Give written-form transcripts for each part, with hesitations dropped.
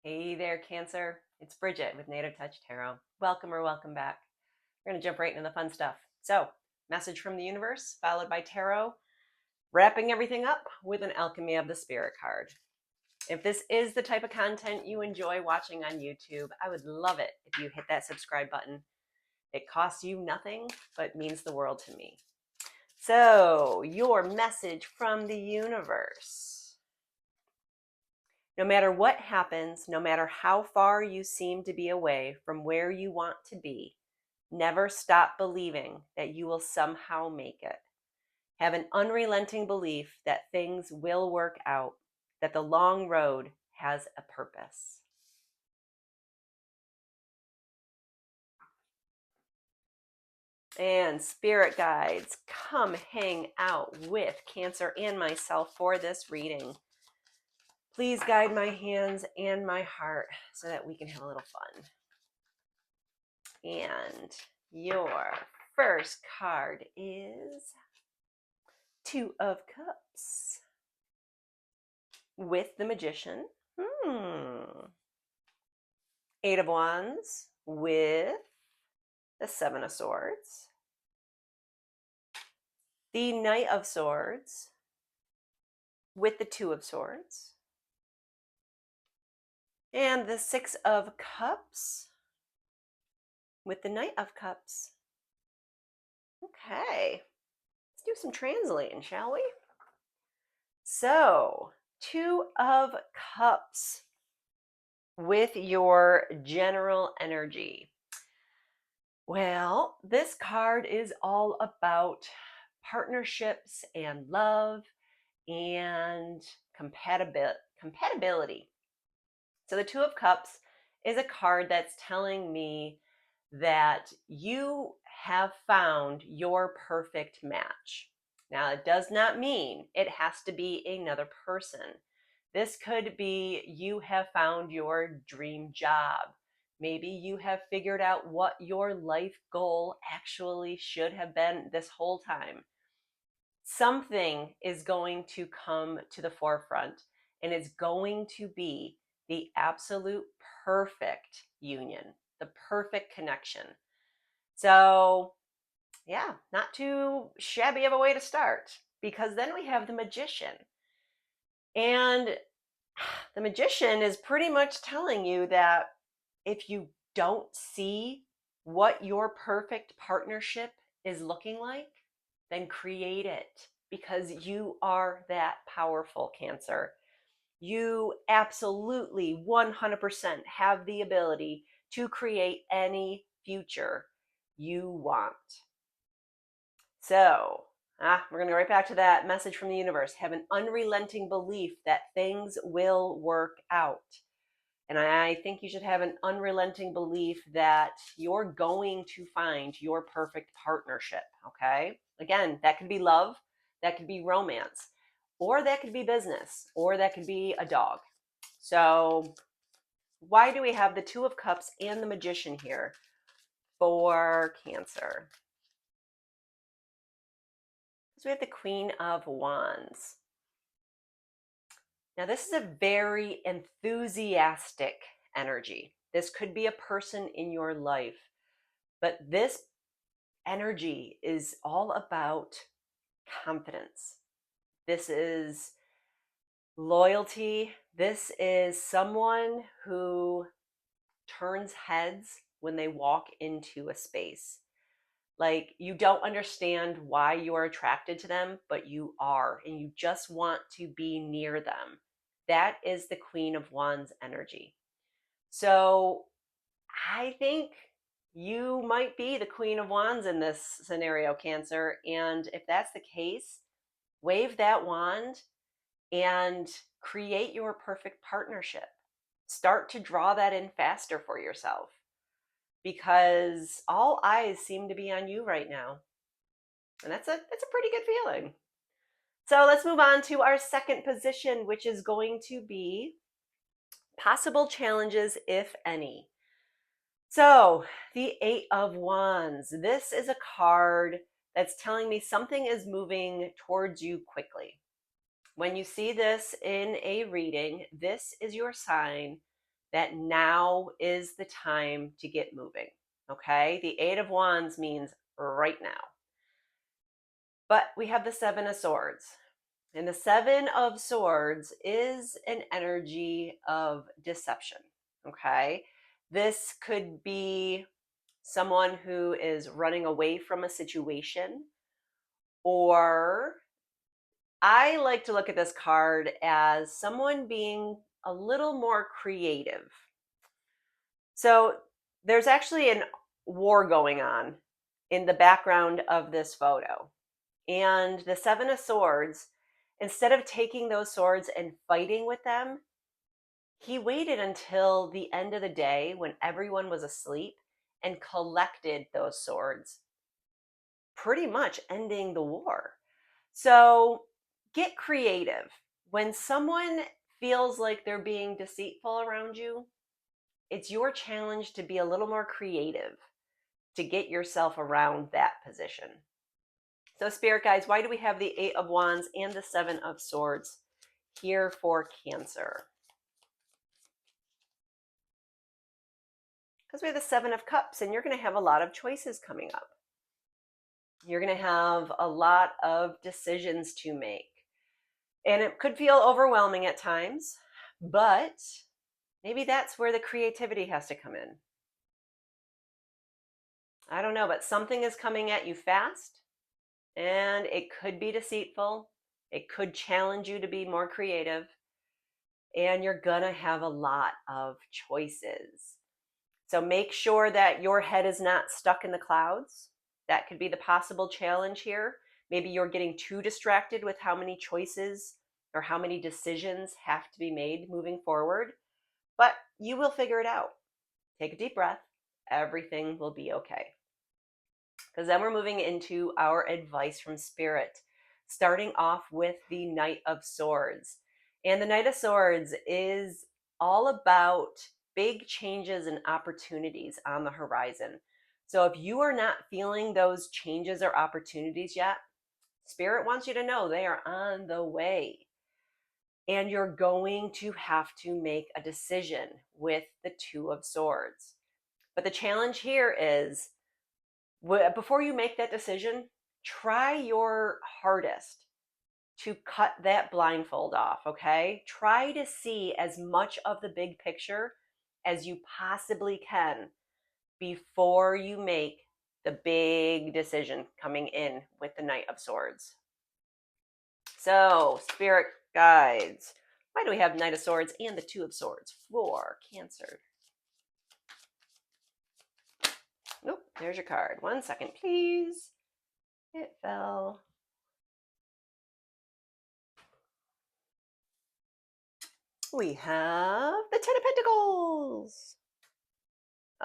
Hey there, Cancer. It's Bridget with Native Touch Tarot. Welcome or welcome back. We're going to jump right into the fun stuff. So, message from the universe, followed by tarot, wrapping everything up with an Alchemy of the Spirit card. If this is the type of content you enjoy watching on YouTube, I would love it if you hit that subscribe button. It costs you nothing, but means the world to me. So, your message from the universe. No matter what happens, no matter how far you seem to be away from where you want to be, never stop believing that you will somehow make it. Have an unrelenting belief that things will work out, that the long road has a purpose. And spirit guides, come hang out with Cancer and myself for this reading. Please guide my hands and my heart so that we can have a little fun. And your first card is Two of Cups with the Magician. Eight of Wands with the Seven of Swords. The Knight of Swords with the Two of Swords. And the Six of Cups with the Knight of Cups. Okay, let's do some translating, shall we? So, Two of Cups with your general energy. Well, this card is all about partnerships and love and compatibility. So the Two of Cups is a card that's telling me that you have found your perfect match. Now, it does not mean it has to be another person. This could be you have found your dream job. Maybe you have figured out what your life goal actually should have been this whole time. Something is going to come to the forefront, and it's going to be the absolute perfect union, the perfect connection. So, yeah, not too shabby of a way to start, because then we have the Magician. And the Magician is pretty much telling you that if you don't see what your perfect partnership is looking like, then create it, because you are that powerful, Cancer. You absolutely 100% have the ability to create any future you want. So, we're going to go right back to that message from the universe. Have an unrelenting belief that things will work out. And I think you should have an unrelenting belief that you're going to find your perfect partnership, okay? Again, that could be love, that could be romance, or that could be business, or that could be a dog. So why do we have the Two of Cups and the Magician here for Cancer? So we have the Queen of Wands. Now, this is a very enthusiastic energy. This could be a person in your life, but this energy is all about confidence. This is loyalty. This is someone who turns heads when they walk into a space. Like, you don't understand why you are attracted to them, but you are, and you just want to be near them. That is the Queen of Wands energy. So I think you might be the Queen of Wands in this scenario, Cancer. And if that's the case, wave that wand and create your perfect partnership. Start to draw that in faster for yourself, because all eyes seem to be on you right now. And that's a pretty good feeling. So let's move on to our second position, which is going to be possible challenges, if any. So the Eight of Wands. This is a card that's telling me something is moving towards you quickly. When you see this in a reading, this is your sign that now is the time to get moving. Okay, the Eight of Wands means right now. But we have the Seven of Swords. And the Seven of Swords is an energy of deception. Okay, this could be someone who is running away from a situation, or I like to look at this card as someone being a little more creative. So there's actually a war going on in the background of this photo. And the Seven of Swords, instead of taking those swords and fighting with them, he waited until the end of the day when everyone was asleep and collected those swords, pretty much ending the war. So get creative. When someone feels like they're being deceitful around you, it's your challenge to be a little more creative to get yourself around that position. So, Spirit guides, why do we have the Eight of Wands and the Seven of Swords here for Cancer? Because we have the Seven of Cups, and you're going to have a lot of choices coming up. You're going to have a lot of decisions to make. And it could feel overwhelming at times, but maybe that's where the creativity has to come in. I don't know, but something is coming at you fast, and it could be deceitful. It could challenge you to be more creative, and you're going to have a lot of choices. So make sure that your head is not stuck in the clouds. That could be the possible challenge here. Maybe you're getting too distracted with how many choices or how many decisions have to be made moving forward, but you will figure it out. Take a deep breath. Everything will be okay. Because then we're moving into our advice from Spirit, starting off with the Knight of Swords. And the Knight of Swords is all about big changes and opportunities on the horizon. So if you are not feeling those changes or opportunities yet, Spirit wants you to know they are on the way. And you're going to have to make a decision with the Two of Swords. But the challenge here is, before you make that decision, try your hardest to cut that blindfold off, okay? Try to see as much of the big picture as you possibly can before you make the big decision coming in with the Knight of Swords. So, Spirit guides, why do we have Knight of Swords and the Two of Swords for Cancer? Nope, there's your card. 1 second, please. It fell. We have the Ten of Pentacles.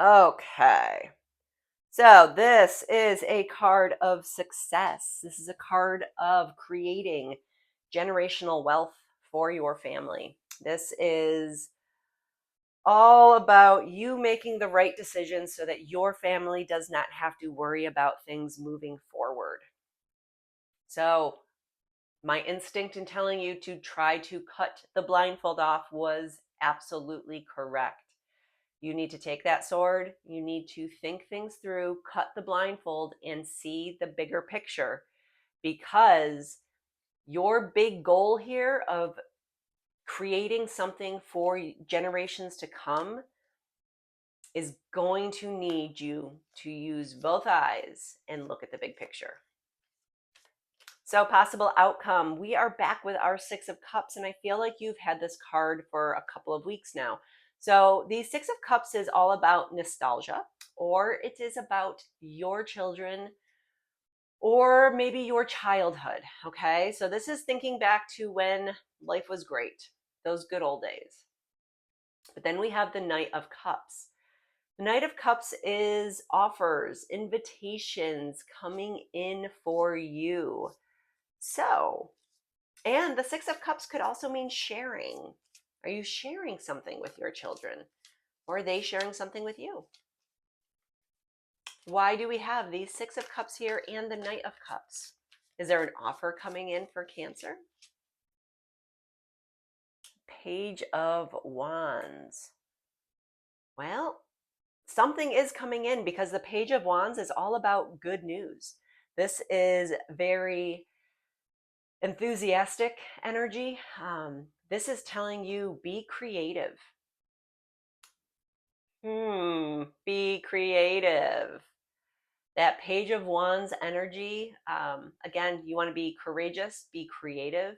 Okay. So this is a card of success. This is a card of creating generational wealth for your family. This is all about you making the right decisions so that your family does not have to worry about things moving forward. So my instinct in telling you to try to cut the blindfold off was absolutely correct. You need to take that sword, you need to think things through, cut the blindfold, and see the bigger picture, because your big goal here of creating something for generations to come is going to need you to use both eyes and look at the big picture. So, possible outcome. We are back with our Six of Cups, and I feel like you've had this card for a couple of weeks now. So, the Six of Cups is all about nostalgia, or it is about your children, or maybe your childhood. Okay, so this is thinking back to when life was great, those good old days. But then we have the Knight of Cups. The Knight of Cups is offers, invitations coming in for you. So, and the Six of Cups could also mean sharing. Are you sharing something with your children? Or are they sharing something with you? Why do we have these Six of Cups here and the Knight of Cups? Is there an offer coming in for Cancer? Page of Wands. Well, something is coming in because the Page of Wands is all about good news. This is very enthusiastic energy. This is telling you be creative. Be creative. That Page of Wands energy, again, you want to be courageous, be creative.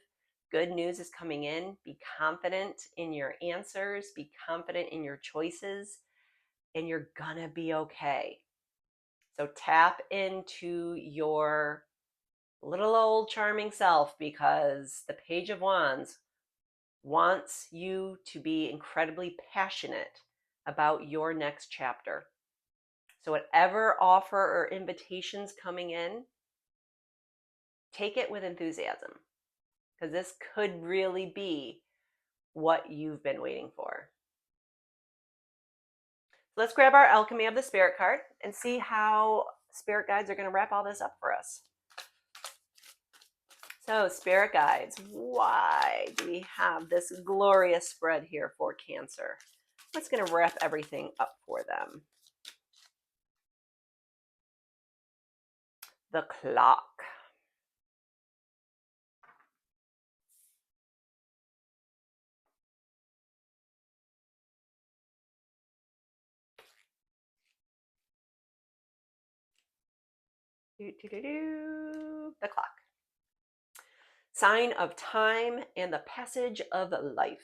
Good news is coming in. Be confident in your answers, be confident in your choices, and you're gonna be okay. So tap into your little old charming self because the Page of Wands wants you to be incredibly passionate about your next chapter. So, whatever offer or invitations coming in, take it with enthusiasm because this could really be what you've been waiting for. So let's grab our Alchemy of the Spirit card and see how spirit guides are going to wrap all this up for us. So, spirit guides, why do we have this glorious spread here for Cancer? What's going to wrap everything up for them? The Clock. The Clock. Sign of time and the passage of life.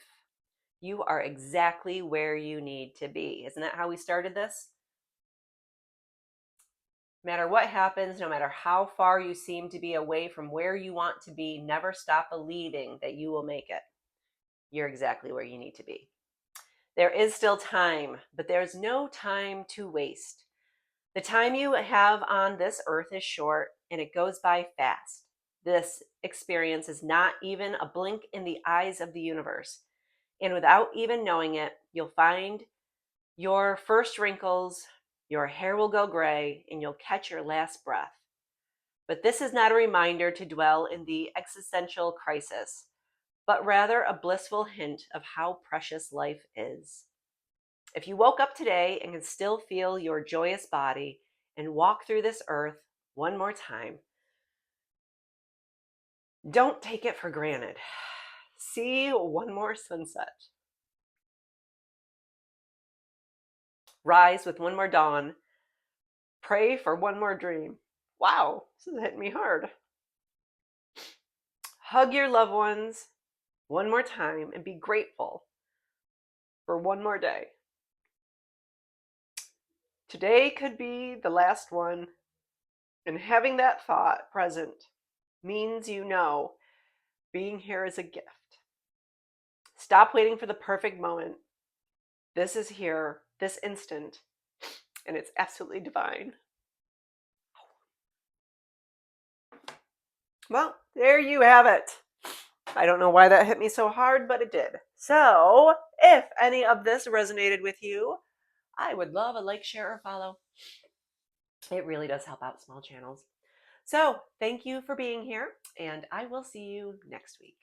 You are exactly where you need to be. Isn't that how we started this? No matter what happens, no matter how far you seem to be away from where you want to be, never stop believing that you will make it. You're exactly where you need to be. There is still time, but there's no time to waste. The time you have on this earth is short and it goes by fast. This experience is not even a blink in the eyes of the universe. And without even knowing it, you'll find your first wrinkles, your hair will go gray, and you'll catch your last breath. But this is not a reminder to dwell in the existential crisis, but rather a blissful hint of how precious life is. If you woke up today and can still feel your joyous body and walk through this earth one more time, don't take it for granted. See one more sunset. Rise with one more dawn. Pray for one more dream. Wow, this is hitting me hard. Hug your loved ones one more time and be grateful for one more day. Today could be the last one, and having that thought present means you know being here is a gift. Stop waiting for the perfect moment. This is here, this instant, and it's absolutely divine. Well, there you have it. I don't know why that hit me so hard, but it did. So, if any of this resonated with you, I would love a like, share, or follow. It really does help out small channels. So, thank you for being here, and I will see you next week.